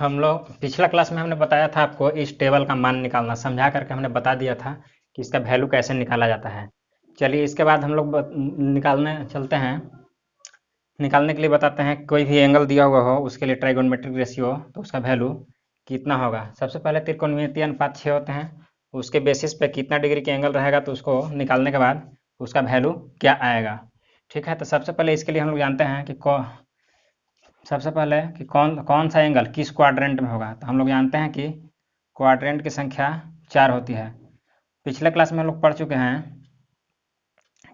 हम लोग पिछला क्लास में हमने बताया था आपको इस टेबल का मान निकालना, समझा करके हमने बता दिया था कि इसका वैल्यू कैसे निकाला जाता है। चलिए इसके बाद हम लोग निकालने चलते हैं। निकालने के लिए बताते हैं, कोई भी एंगल दिया हुआ हो उसके लिए ट्राइगोनोमेट्रिक रेशियो, तो उसका वैल्यू कितना होगा। सबसे पहले त्रिकोणमितीय अनुपात 6 होते हैं, उसके बेसिस पे कितना डिग्री के एंगल रहेगा तो उसको निकालने के बाद उसका वैल्यू क्या आएगा। ठीक है, तो सबसे पहले इसके लिए हम लोग जानते हैं कि सबसे पहले कि कौन कौन सा एंगल किस क्वाड्रेंट में होगा। तो हम लोग जानते हैं कि क्वाड्रेंट की संख्या 4 होती है। पिछले क्लास में हम लोग पढ़ चुके हैं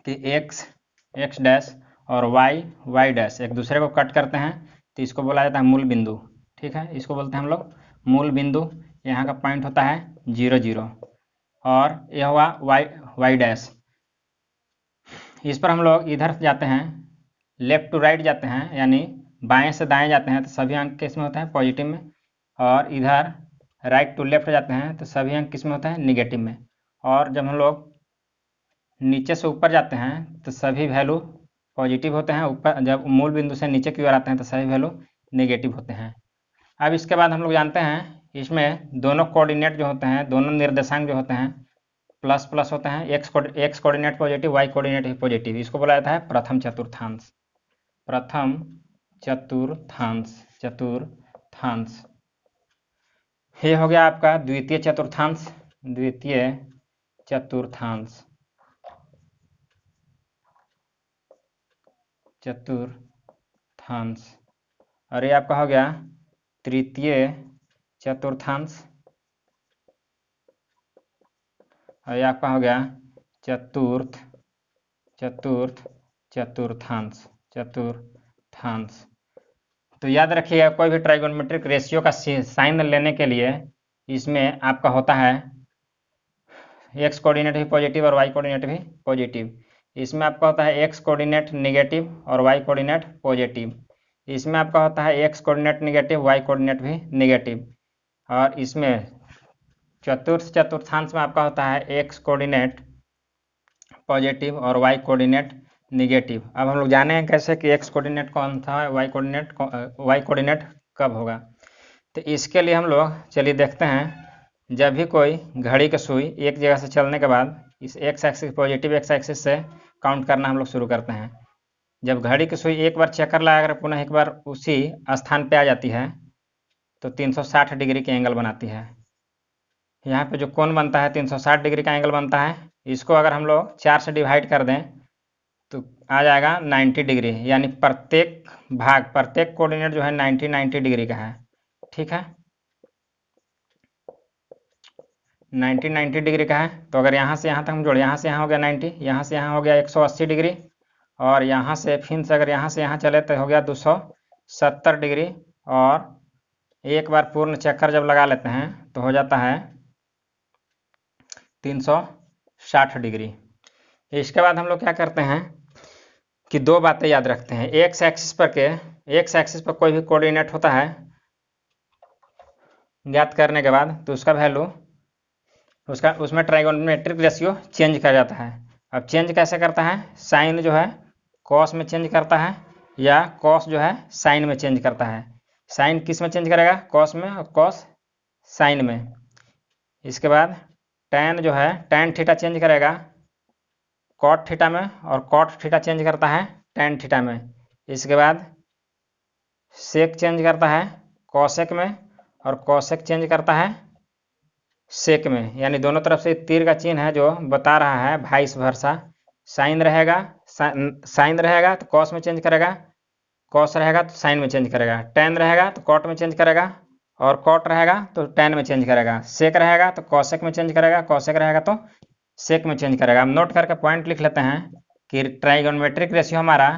कि एक्स डैश और वाई डैश एक दूसरे को कट करते हैं, तो इसको बोला जाता है मूल बिंदु। ठीक है, इसको बोलते हैं हम लोग मूल बिंदु। यहाँ का पॉइंट होता है 0 0, और यह हुआ वाई डैश। इस पर हम लोग इधर जाते हैं, लेफ्ट टू राइट जाते हैं, यानी बाएं से दाएं जाते हैं तो सभी अंक किस में होते हैं, पॉजिटिव में। और इधर राइट टू लेफ्ट जाते हैं तो सभी अंक किस में होते हैं, निगेटिव में। और जब हम लोग नीचे से ऊपर जाते हैं तो सभी वैल्यू पॉजिटिव होते हैं। ऊपर जब मूल बिंदु से नीचे की ओर आते हैं तो सभी वैल्यू नेगेटिव होते हैं। अब इसके बाद हम लोग जानते हैं इसमें दोनों कोऑर्डिनेट जो होते हैं, दोनों निर्देशांक जो होते हैं प्लस प्लस होते हैं। X coordinate positive, y coordinate positive, इसको बोला जाता है प्रथम चतुर्थांश। प्रथम चतुर्थांश ये हो गया आपका द्वितीय चतुर्थांश। द्वितीय चतुर्थांश और ये आपका हो गया तृतीय चतुर्थांश, और ये आपका हो गया चतुर्थांश। तो याद रखिएगा, कोई भी ट्राइगोनोमेट्रिक रेशियो का साइन लेने के लिए इसमें आपका होता है एक्स कोऑर्डिनेट भी पॉजिटिव और वाई कोऑर्डिनेट भी पॉजिटिव। इसमें आपका होता है एक्स कोऑर्डिनेट निगेटिव और वाई कोऑर्डिनेट पॉजिटिव। इसमें आपका होता है x coordinate negative, y coordinate भी निगेटिव। और इसमें चतुर्थांश में आपका होता है एक्स कोऑर्डिनेट पॉजिटिव और वाई कोऑर्डिनेट निगेटिव। अब हम लोग जाने हैं कैसे कि एक्स कोऑर्डिनेट कौन था, वाई कोऑर्डिनेट कब होगा। तो इसके लिए हम लोग चलिए देखते हैं, जब भी कोई घड़ी की सुई एक जगह से चलने के बाद इस x axis positive x axis से काउंट करना हम लोग शुरू करते हैं। जब घड़ी की सुई एक बार चक्कर लगाकर पुनः एक बार उसी स्थान पे आ जाती है तो 360 डिग्री के एंगल बनाती है। यहाँ पे जो कोण बनता है 360 डिग्री का एंगल बनता है। इसको अगर हम लोग 4 से डिवाइड कर दें तो आ जाएगा 90 डिग्री, यानी प्रत्येक कोऑर्डिनेट जो है 90 डिग्री का है। ठीक है, 90 डिग्री का है। तो अगर यहाँ से यहाँ तक हम जोड़े, यहाँ से यहाँ हो गया 90, यहाँ से यहाँ हो गया 180 डिग्री, और यहाँ से फिर से अगर यहाँ से यहाँ चले तो हो गया 270 डिग्री। और एक बार पूर्ण चक्कर जब लगा लेते हैं तो हो जाता है 360 डिग्री। इसके बाद हम लोग क्या करते हैं कि दो बातें याद रखते हैं। एक्स एक्सिस पर कोई भी कोऑर्डिनेट होता है ज्ञात करने के बाद तो उसका वैल्यू उसमें ट्राइगोनोमेट्रिक रेशियो चेंज कर जाता है। अब चेंज कैसे करता है, साइन जो है कॉस में चेंज करता है, या कॉस जो है साइन में चेंज करता है। साइन किस में चेंज करेगा, कॉस में, और कॉस साइन में। इसके बाद टैन जो है टैन थीटा चेंज करेगा कॉट थीटा में, और कॉट थीटा चेंज करता है टैन थीटा में। इसके बाद सेक चेंज करता है कॉसेक में, और कॉसेक चेंज करता है सेक में। यानी दोनों तरफ से तीर का चिन्ह है जो बता रहा है वाइस वर्सा। साइन रहेगा तो कॉस में चेंज करेगा, कॉस रहेगा तो साइन में चेंज करेगा, टैन रहेगा तो कॉट में चेंज करेगा, और कॉट रहेगा तो टैन में चेंज करेगा, सेक रहेगा तो कॉसेक में चेंज करेगा, कॉसेक रहेगा तो सेक में चेंज करेगा। हम नोट करके पॉइंट लिख लेते हैं कि ट्राइगोनोमेट्रिक रेशियो हमारा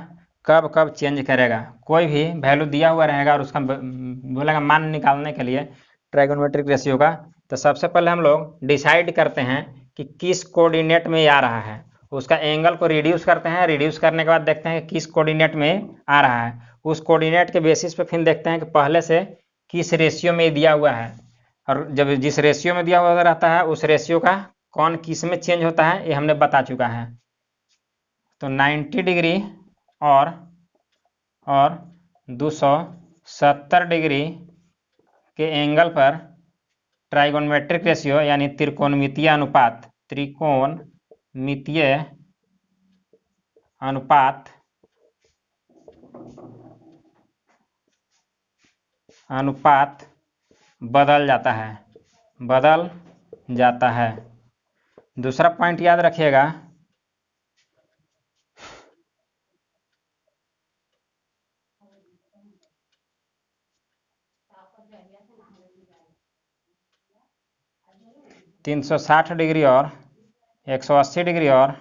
कब कब चेंज करेगा। कोई भी वैल्यू दिया हुआ रहेगा और उसका बोलेगा मान निकालने के लिए ट्राइगोनोमेट्रिक रेशियो का, तो सबसे पहले हम लोग डिसाइड करते हैं कि किस कोऑर्डिनेट में आ रहा है, उसका एंगल को रिड्यूस करते हैं। रिड्यूस करने के बाद देखते हैं कि किस कोऑर्डिनेट में आ रहा है। उस कोऑर्डिनेट के बेसिस पे फिर देखते हैं कि पहले से किस रेशियो में दिया हुआ है, और जब जिस रेशियो में दिया हुआ रहता है उस रेशियो का कौन किस में चेंज होता है ये हमने बता चुका है। तो 90 डिग्री और 270 डिग्री के एंगल पर ट्राइगोनोमेट्रिक रेशियो यानी त्रिकोणमितीय अनुपात बदल जाता है। दूसरा पॉइंट याद रखिएगा, (360° और 180° और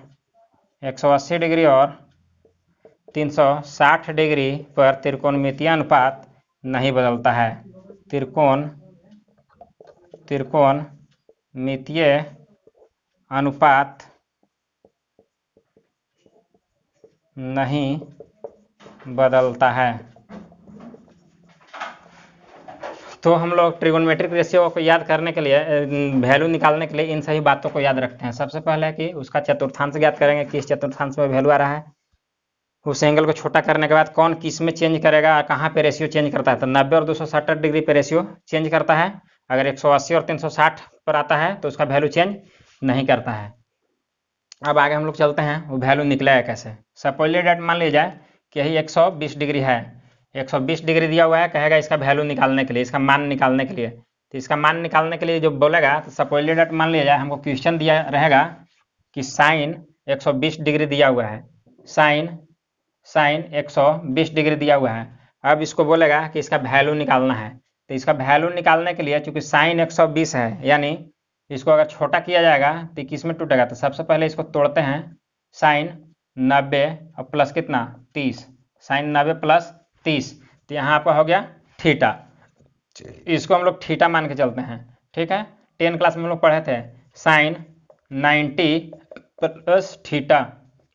180° और 360° पर त्रिकोणमितीय अनुपात नहीं बदलता है। त्रिकोणमितीय अनुपात नहीं बदलता है। तो हम लोग ट्रिगोनोमेट्रिक रेशियो को याद करने के लिए, वैल्यू निकालने के लिए इन सभी बातों को याद रखते हैं। सबसे पहले कि उसका चतुर्थांश ज्ञात करेंगे, किस चतुर्थांश में वैल्यू आ रहा है। उस एंगल को छोटा करने के बाद कौन किस में चेंज करेगा और कहाँ पे रेशियो चेंज करता है। तो 90 और 270° पे रेशियो चेंज करता है। अगर 180 और 360 पर आता है तो उसका वैल्यू चेंज नहीं करता है। अब आगे हम लोग चलते हैं, वो वैल्यू निकलेगा कैसे। सपोजली डेट मान लिया जाए कि यही 120° है, 120° दिया हुआ है, कहेगा इसका वैल्यू निकालने के लिए, इसका मान निकालने के लिए। तो इसका मान निकालने के लिए जो बोलेगा, तो सपोजली डेट मान लिया जाए हमको क्वेश्चन दिया रहेगा कि साइन 120° दिया हुआ है, साइन 120° दिया हुआ है। अब इसको बोलेगा कि इसका वैल्यू निकालना है। तो इसका वैल्यू निकालने के लिए चूंकि साइन 120 है, यानी इसको अगर छोटा किया जाएगा तो किस में टूटेगा। तो सबसे पहले इसको तोड़ते हैं, साइन 90 और प्लस कितना 30, साइन 90 प्लस 30, तो यहाँ आपका हो गया थीटा। इसको हम लोग थीटा मान के चलते हैं, ठीक है। 10 क्लास में हम लोग पढ़े थे साइन 90 प्लस थीटा,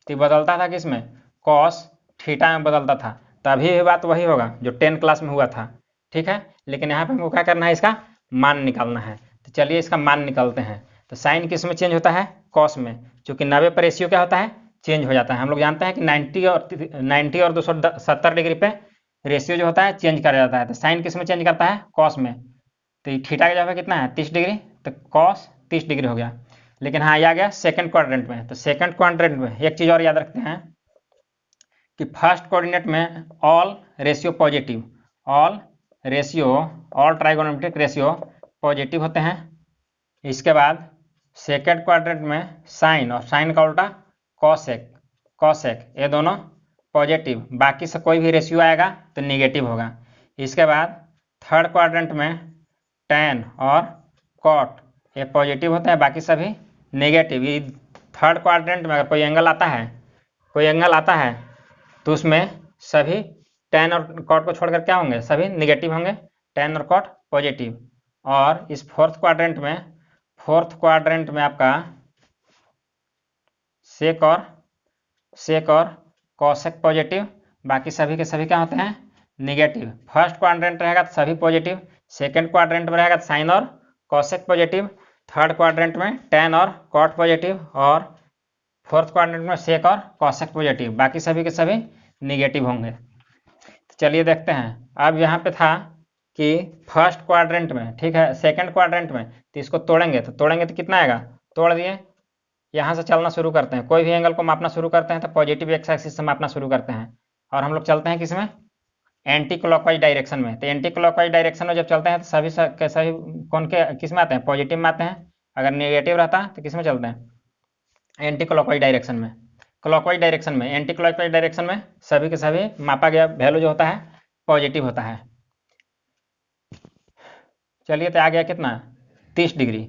तो बदलता था किस में, कॉस थीटा में बदलता था। तो अभी भी बात वही होगा जो 10 क्लास में हुआ था, ठीक है। लेकिन यहाँ पे हमको क्या करना है, इसका मान निकालना है। तो चलिए इसका मान निकालते हैं। तो साइन किस में चेंज होता है, कॉस में। चूंकि 90 पर रेशियो क्या होता है, चेंज हो जाता है। हम लोग जानते हैं कि 90 और 270° पे रेशियो जो होता है चेंज कर जाता है। तो साइन किस में चेंज करता है, कॉस में। तो थीटा का जगह कितना है 30°, तो कॉस 30° हो गया। लेकिन हाँ, ये आ गया सेकंड क्वाड्रेंट में। तो सेकंड क्वाड्रेंट में एक चीज़ और याद रखते हैं कि फर्स्ट कोऑर्डिनेट में ऑल ट्राइगोनोमेट्रिक रेशियो पॉजिटिव होते हैं। इसके बाद सेकंड क्वाड्रेंट में साइन और साइन का उल्टा कॉसेक ये दोनों पॉजिटिव, बाकी से कोई भी रेशियो आएगा तो निगेटिव होगा। इसके बाद थर्ड क्वाड्रेंट में टैन और कॉट ये पॉजिटिव होते हैं, बाकी सभी नेगेटिव। ये थर्ड क्वाड्रेंट में अगर कोई एंगल आता है तो उसमें सभी टैन और कॉट को छोड़कर क्या होंगे, सभी निगेटिव होंगे, टैन और कॉट पॉजिटिव। और इस फोर्थ क्वाड्रेंट में आपका सेक और कॉसेक पॉजिटिव, बाकी सभी के सभी क्या होते हैं, निगेटिव। फर्स्ट क्वाड्रेंट रहेगा तो सभी पॉजिटिव, सेकंड क्वाड्रेंट में रहेगा तो साइन और कॉसेक पॉजिटिव, थर्ड क्वाड्रेंट में टैन और कॉट पॉजिटिव, और फोर्थ क्वाड्रेंट में सेक और कॉसेक पॉजिटिव, बाकी सभी के सभी निगेटिव होंगे। तो चलिए देखते हैं। अब यहाँ पे था कि फर्स्ट क्वाड्रेंट में, ठीक है, सेकंड क्वाड्रेंट में, तो इसको तोड़ेंगे तो कितना आएगा, तोड़ दिए, यहाँ से चलना शुरू करते हैं। कोई भी एंगल को मापना शुरू करते हैं तो पॉजिटिव एक्स एक्सिस से मापना शुरू करते हैं, और हम लोग चलते हैं किसमें, एंटी क्लॉकवाइज डायरेक्शन में। तो एंटी क्लॉकवाइज डायरेक्शन में जब चलते हैं तो सभी कौन के किस में आते हैं, पॉजिटिव में आते हैं। अगर नेगेटिव रहता है तो किस में चलते हैं, एंटी क्लॉकवाइज डायरेक्शन में। क्लॉकवाइज डायरेक्शन में, एंटी क्लॉकवाइज डायरेक्शन में सभी के सभी मापा गया वैल्यू जो होता है पॉजिटिव होता है। चलिए, तो आ गया कितना 30°।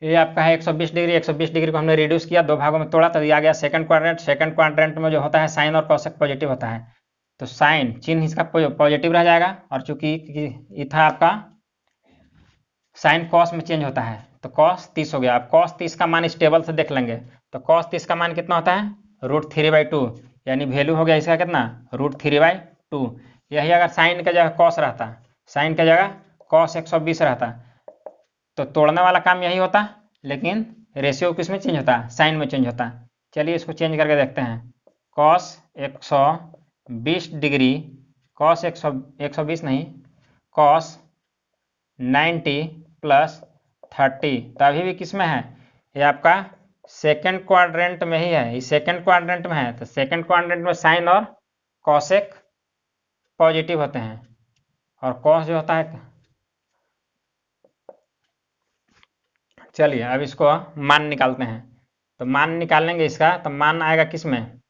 ये आपका है 120°। 120° को हमने रिड्यूस किया, दो भागों में तोड़ा, तो ये आ गया सेकंड क्वाड्रेंट में जो होता है साइन और कॉसेक पॉजिटिव होता है। तो साइन चिन्ह इसका पॉजिटिव रह जाएगा, और चूंकि ये था आपका साइन कॉस में चेंज होता है तो कॉस 30 हो गया। अब कॉस 30 का मान इस टेबल से देख लेंगे, तो कॉस 30 का मान कितना होता है, √3/2, यानी वैल्यू हो गया इसका कितना, √3/2। यही अगर साइन की जगह कॉस रहता, साइन की जगह कॉस 120 रहता, तो तोड़ने वाला काम यही होता, लेकिन रेशियो किस में चेंज होता, साइन में चेंज होता। चलिए इसको चेंज करके देखते हैं। कॉस 120°, कॉस 120 नहीं, कॉस 90 प्लस 30, तो अभी भी किस में है, ये आपका सेकेंड क्वाड्रेंट में ही है, ये सेकेंड क्वाड्रेंट में है। तो सेकेंड क्वाड्रेंट में साइन और कॉसेक पॉजिटिव होते हैं, और कॉस जो होता है, चलिए अब इसको मान निकालते हैं। तो मान निकालेंगे इसका, तो मान आएगा किस में,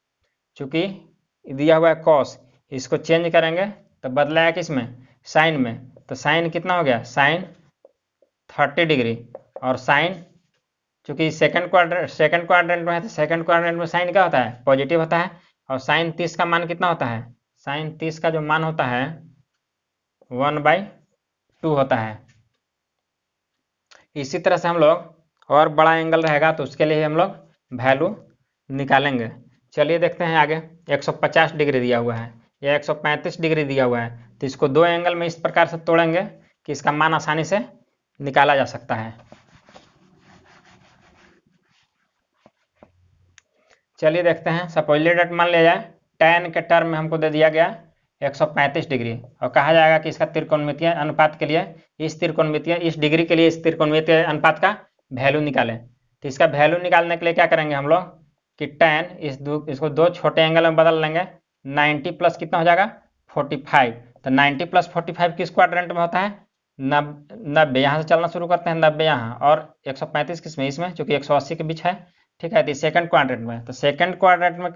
चूंकि दिया हुआ है कॉस, इसको चेंज करेंगे तो बदलाया किस में, साइन में। तो साइन कितना हो गया, साइन 30 डिग्री, और साइन चूंकि सेकंड क्वाड्रेंट में है, तो सेकंड क्वाड्रेंट में साइन क्या होता है, पॉजिटिव होता है। और साइन 30 का मान कितना होता है, साइन 30 का जो मान होता है 1/2 होता है। इसी तरह से हम लोग और बड़ा एंगल रहेगा तो उसके लिए हम लोग वैल्यू निकालेंगे। चलिए देखते हैं आगे। 150 डिग्री दिया हुआ है या 135 डिग्री दिया हुआ है, तो इसको दो एंगल में इस प्रकार से तोड़ेंगे कि इसका मान आसानी से निकाला जा सकता है। चलिए देखते हैं। सपोजली डेट मान लिया जाए, tan के टर्म में हमको दे दिया गया 135 डिग्री, और कहा जाएगा कि इसका त्रिकोणमितीय अनुपात के लिए, इस डिग्री के लिए इस त्रिकोणमितीय अनुपात का वैल्यू निकालें। तो इसका वैल्यू निकालने के लिए क्या करेंगे हम लोग कि tan इसको दो छोटे एंगल में बदल लेंगे। 90 प्लस कितना हो जाएगा, 45। तो 90 प्लस 45 किस क्वाड्रेंट में होता है, 90। यहाँ से चलना शुरू करते हैं, 90 यहाँ, और 135 किस में, इसमें, चूंकि 180 के बीच है। ठीक है, तो सेकंड क्वाड्रेंट में, तो सेकंड क्वाड्रेंट में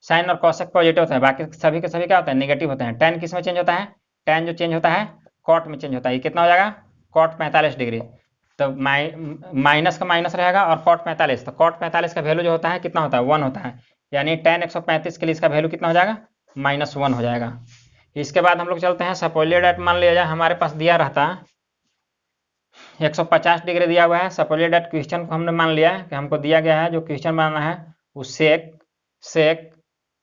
साइन और कॉसेक पॉजिटिव होता है, बाकी सभी के सभी क्या होता है, नेगेटिव होते हैं। tan किस में चेंज होता है, tan जो चेंज होता है कॉट में चेंज होता है। ये कितना हो जाएगा, कॉट 45 डिग्री। तो माइनस का माइनस रहेगा और कॉट 45, तो कॉट 45 का वैल्यू जो होता है कितना होता है, 1 होता है। यानी tan 135 के लिए इसका वैल्यू कितना हो जाएगा, -1 हो जाएगा। इसके बाद हम लोग चलते हैं। सपोजली डेट मान लिया जाए हमारे पास दिया रहता 150 डिग्री दिया हुआ है। सपोजली डेट क्वेश्चन को हमने मान लिया है कि हमको दिया गया है, जो क्वेश्चन बनाना है वो सेक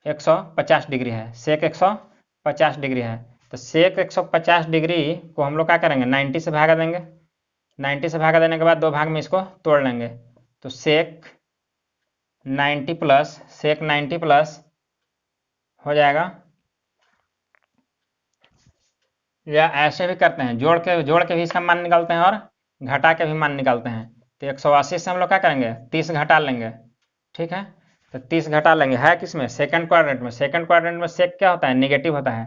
150 डिग्री है, सेक 150 डिग्री है। तो सेक 150 डिग्री को हम लोग क्या करेंगे, 90 से भागा देंगे। 90 से भागा देने के बाद दो भाग में इसको तोड़ लेंगे। तो सेक 90 प्लस हो जाएगा, या ऐसे भी करते हैं, जोड़ के भी इसका मान निकालते हैं और घटा के भी मान निकालते हैं। तो 180 से हम लोग क्या करेंगे, 30 घटा लेंगे। ठीक है, तो 30 घटा लेंगे, है किसमें, सेकंड क्वाड्रेंट में। सेकंड क्वाड्रेंट में सेक क्या होता है, नेगेटिव होता है।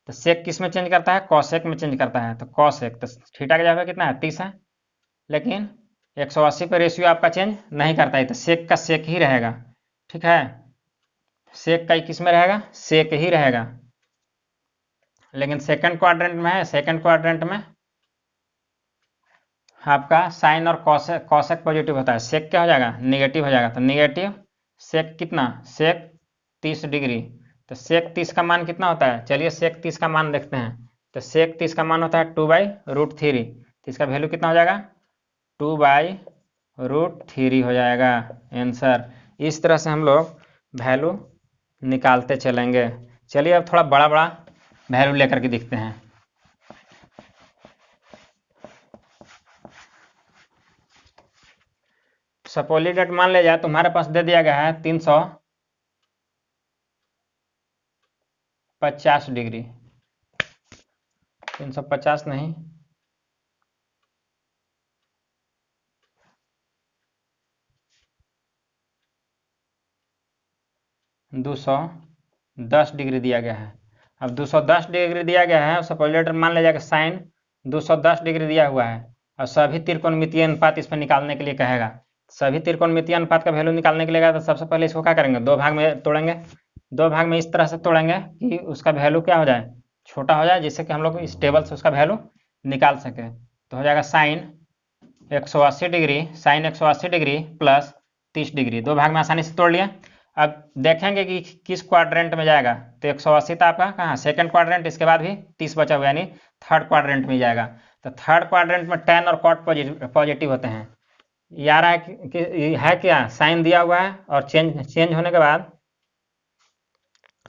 तो सेक किस में चेंज करता है, कॉसेक में चेंज करता है। तो कॉसेक, तो थीटा का जगह कितना है, 30 है। लेकिन 180 पर रेशियो आपका चेंज नहीं करता है, तो सेक का सेक ही रहेगा। ठीक है, सेक का किस में रहेगा, सेक ही रहेगा। लेकिन सेकंड क्वाड्रेंट में है, सेकंड क्वाड्रेंट में आपका साइन और कॉसेक पॉजिटिव होता है, सेक क्या हो जाएगा, नेगेटिव हो जाएगा। तो नेगेटिव सेक कितना, सेक 30 डिग्री। तो सेक 30 का मान कितना होता है, चलिए सेक 30 का मान देखते हैं। तो सेक 30 का मान होता है 2/√3। तो इसका वैल्यू कितना हो जाएगा, 2/√3 हो जाएगा आंसर। इस तरह से हम लोग वैल्यू निकालते चलेंगे। चलिए अब थोड़ा बड़ा बड़ा वैल्यू लेकर के देखते हैं। सपोजली डेट मान लिया जाए, तुम्हारे पास दे दिया गया है 350 डिग्री, 350 नहीं, 210 डिग्री दिया गया है। अब 210 डिग्री दिया गया है, सपोजली डेट मान लिया जाएगा साइन 210 डिग्री दिया हुआ है, और सभी त्रिकोणमितीय अनुपात इस पर निकालने के लिए कहेगा। सभी त्रिकोणमितीय अनुपात का वैल्यू निकालने के लिए कहेगा, तो सबसे पहले इसको क्या करेंगे, दो भाग में तोड़ेंगे। दो भाग में इस तरह से तोड़ेंगे कि उसका वैल्यू क्या हो जाए, छोटा हो जाए, जिससे कि हम लोग इस टेबल से उसका वैल्यू निकाल सके। तो हो जाएगा sine 180 degree, sine 180 degree plus 30 degree, दो भाग में आसानी से तोड़ लिया। अब देखेंगे कि किस क्वाड्रेंट में जाएगा। तो 180 था आपका कहाँ, सेकंड क्वाड्रेंट, इसके बाद भी 30 बचा हुआ, यानी थर्ड क्वाड्रेंट में जाएगा। तो थर्ड क्वाड्रेंट में tan और cot पॉजिटिव होते हैं। यार है क्या, साइन दिया हुआ है और चेंज होने के बाद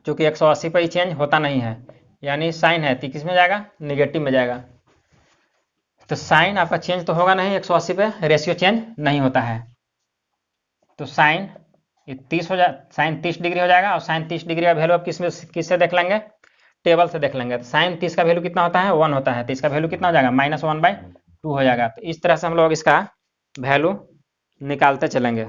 चूंकि 180 पर ही चेंज होता नहीं है, यानी साइन है, तो किस में जाएगा, निगेटिव में जाएगा। तो साइन आपका चेंज तो होगा नहीं, 180 पे रेशियो चेंज नहीं होता है। तो साइन 30 हो जाए, साइन 30 डिग्री हो जाएगा, और साइन 30 डिग्री का वैल्यू आप किससे देख लेंगे, टेबल से देख लेंगे। तो साइन 30 का वैल्यू कितना होता है, 1 होता है, तो इसका वैल्यू कितना हो जाएगा, -1/2 हो जाएगा। तो इस तरह से हम लोग इसका वैल्यू निकालते चलेंगे।